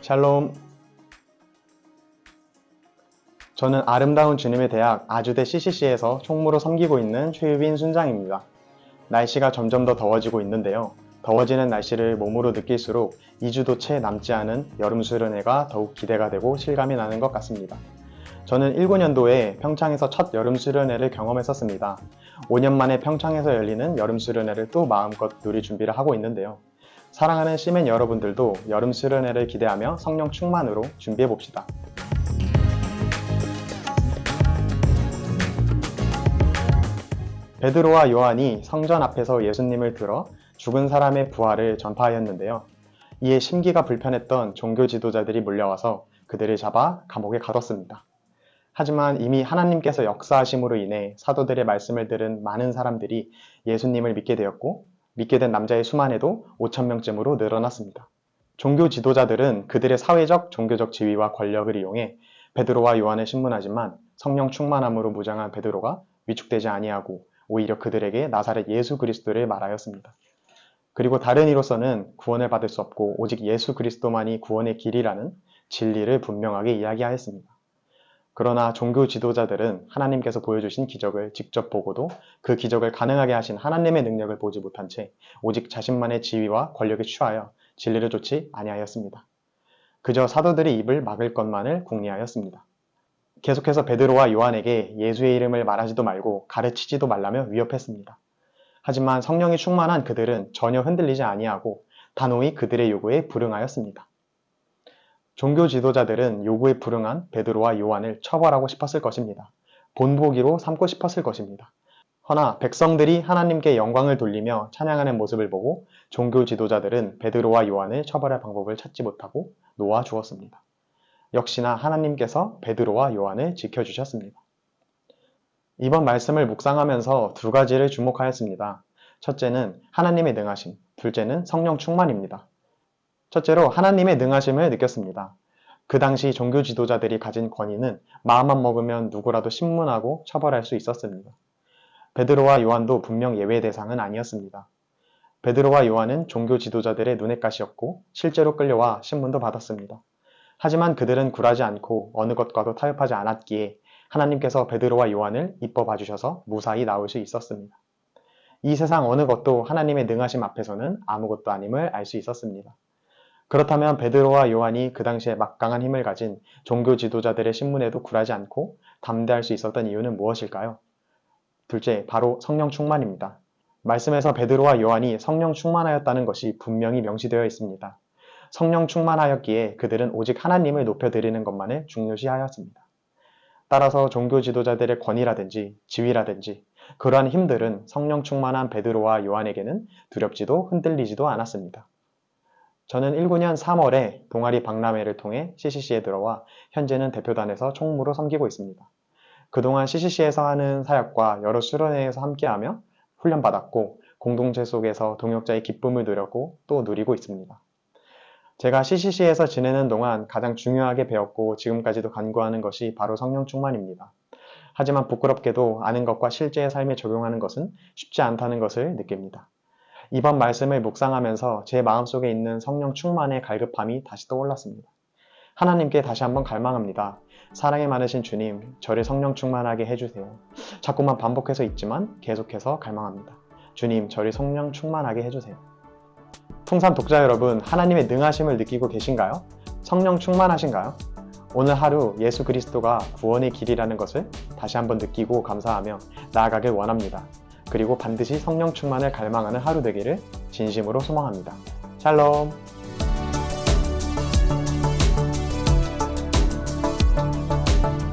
샬롬. 저는 아름다운 주님의 대학 아주대 CCC에서 총무로 섬기고 있는 최유빈 순장입니다. 날씨가 점점 더 더워지고 있는데요. 더워지는 날씨를 몸으로 느낄수록 2주도 채 남지 않은 여름 수련회가 더욱 기대가 되고 실감이 나는 것 같습니다. 저는 19년도에 평창에서 첫 여름 수련회를 경험했었습니다. 5년 만에 평창에서 열리는 여름 수련회를 또 마음껏 누릴 준비를 하고 있는데요. 사랑하는 시멘 여러분들도 여름 수련회를 기대하며 성령 충만으로 준비해봅시다. 베드로와 요한이 성전 앞에서 예수님을 들어 죽은 사람의 부활을 전파하였는데요. 이에 심기가 불편했던 종교 지도자들이 몰려와서 그들을 잡아 감옥에 가뒀습니다. 하지만 이미 하나님께서 역사하심으로 인해 사도들의 말씀을 들은 많은 사람들이 예수님을 믿게 되었고, 믿게 된 남자의 수만 해도 5,000명쯤으로 늘어났습니다. 종교 지도자들은 그들의 사회적, 종교적 지위와 권력을 이용해 베드로와 요한을 신문하지만 성령 충만함으로 무장한 베드로가 위축되지 아니하고 오히려 그들에게 나사렛 예수 그리스도를 말하였습니다. 그리고 다른 이로서는 구원을 받을 수 없고 오직 예수 그리스도만이 구원의 길이라는 진리를 분명하게 이야기하였습니다. 그러나 종교 지도자들은 하나님께서 보여주신 기적을 직접 보고도 그 기적을 가능하게 하신 하나님의 능력을 보지 못한 채 오직 자신만의 지위와 권력에 취하여 진리를 좇지 아니하였습니다. 그저 사도들의 입을 막을 것만을 궁리하였습니다. 계속해서 베드로와 요한에게 예수의 이름을 말하지도 말고 가르치지도 말라며 위협했습니다. 하지만 성령이 충만한 그들은 전혀 흔들리지 아니하고 단호히 그들의 요구에 불응하였습니다. 종교 지도자들은 요구에 불응한 베드로와 요한을 처벌하고 싶었을 것입니다. 본보기로 삼고 싶었을 것입니다. 허나 백성들이 하나님께 영광을 돌리며 찬양하는 모습을 보고 종교 지도자들은 베드로와 요한을 처벌할 방법을 찾지 못하고 놓아 주었습니다. 역시나 하나님께서 베드로와 요한을 지켜주셨습니다. 이번 말씀을 묵상하면서 두 가지를 주목하였습니다. 첫째는 하나님의 능하심, 둘째는 성령 충만입니다. 첫째로 하나님의 능하심을 느꼈습니다. 그 당시 종교 지도자들이 가진 권위는 마음만 먹으면 누구라도 신문하고 처벌할 수 있었습니다. 베드로와 요한도 분명 예외 대상은 아니었습니다. 베드로와 요한은 종교 지도자들의 눈엣 가시였고 실제로 끌려와 신문도 받았습니다. 하지만 그들은 굴하지 않고 어느 것과도 타협하지 않았기에 하나님께서 베드로와 요한을 이뻐 봐주셔서 무사히 나올 수 있었습니다. 이 세상 어느 것도 하나님의 능하심 앞에서는 아무것도 아님을 알 수 있었습니다. 그렇다면 베드로와 요한이 그 당시에 막강한 힘을 가진 종교 지도자들의 신문에도 굴하지 않고 담대할 수 있었던 이유는 무엇일까요? 둘째, 바로 성령 충만입니다. 말씀에서 베드로와 요한이 성령 충만하였다는 것이 분명히 명시되어 있습니다. 성령 충만하였기에 그들은 오직 하나님을 높여드리는 것만을 중요시하였습니다. 따라서 종교 지도자들의 권위라든지 지위라든지 그러한 힘들은 성령 충만한 베드로와 요한에게는 두렵지도 흔들리지도 않았습니다. 저는 19년 3월에 동아리 박람회를 통해 CCC에 들어와 현재는 대표단에서 총무로 섬기고 있습니다. 그동안 CCC에서 하는 사역과 여러 수련회에서 함께하며 훈련받았고 공동체 속에서 동역자의 기쁨을 누렸고 또 누리고 있습니다. 제가 CCC에서 지내는 동안 가장 중요하게 배웠고 지금까지도 간구하는 것이 바로 성령 충만입니다. 하지만 부끄럽게도 아는 것과 실제의 삶에 적용하는 것은 쉽지 않다는 것을 느낍니다. 이번 말씀을 묵상하면서 제 마음속에 있는 성령 충만의 갈급함이 다시 떠올랐습니다. 하나님께 다시 한번 갈망합니다. 사랑이 많으신 주님, 저를 성령 충만하게 해주세요. 자꾸만 반복해서 있지만 계속해서 갈망합니다. 주님, 저를 성령 충만하게 해주세요. 풍산 독자 여러분, 하나님의 능하심을 느끼고 계신가요? 성령 충만하신가요? 오늘 하루 예수 그리스도가 구원의 길이라는 것을 다시 한번 느끼고 감사하며 나아가길 원합니다. 그리고 반드시 성령 충만을 갈망하는 하루 되기를 진심으로 소망합니다. 샬롬!